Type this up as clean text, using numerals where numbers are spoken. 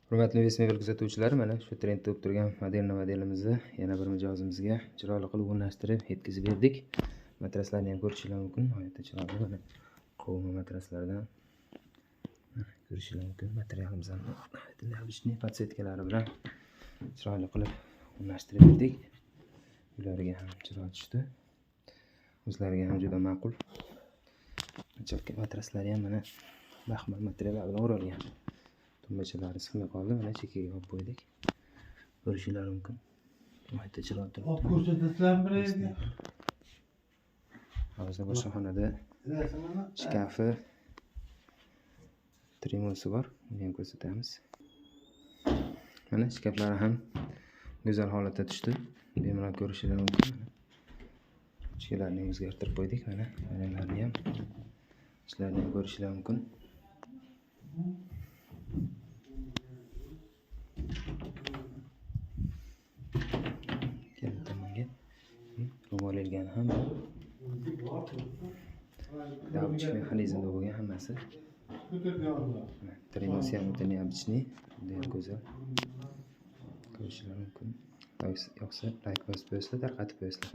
Hurmatli Vesmebel kuzatuvchilari, mana shu trendda bo'lib turgan modelimizni yana bir mijozimizga chiroyli qilib o'rnashtirib yetkazib berdik. Matraslarni ham ko'rishingiz mumkin. Nihoyatda chiroyli, mana qovurma matraslardan ko'rishingiz mumkin. Materialimizni обычный podsetkalari bilan chiroyli qilib o'rnashtirib berdik. Ularga ham chiroyli tushdi. O'zlariga ham juda ma'qul. Matraslari ham mana baxmal materiallar bilan o'ralgan. Tumbachalari sig'may qoldi, mana chekkaga olib qo'ydik. Ko'rishingiz mumkin. Nihoyatda chiroyli turibdi. Olib ko'rsatasizlarmi? Hozir boshqa xonada shkafi, trimosi bor. Uni ham ko'rsatamiz. Mana shkaflari ham go'zal holatda tushdi. Bemalol ko'rishingiz mumkin. Ichkilarni o'zgartirib qo'ydik. Mana ranglarni ham, ishlarni ham ko'rishingiz mumkin. Ro'molilgani ham обычный mexanizmda bo'lgan hammasi. Trimosi ham o'ta необычный, juda go'zal. Ko'rishingiz mumkin. Yoqsa like bosib qo'yasizlar, tarqatib qo'yasizlar.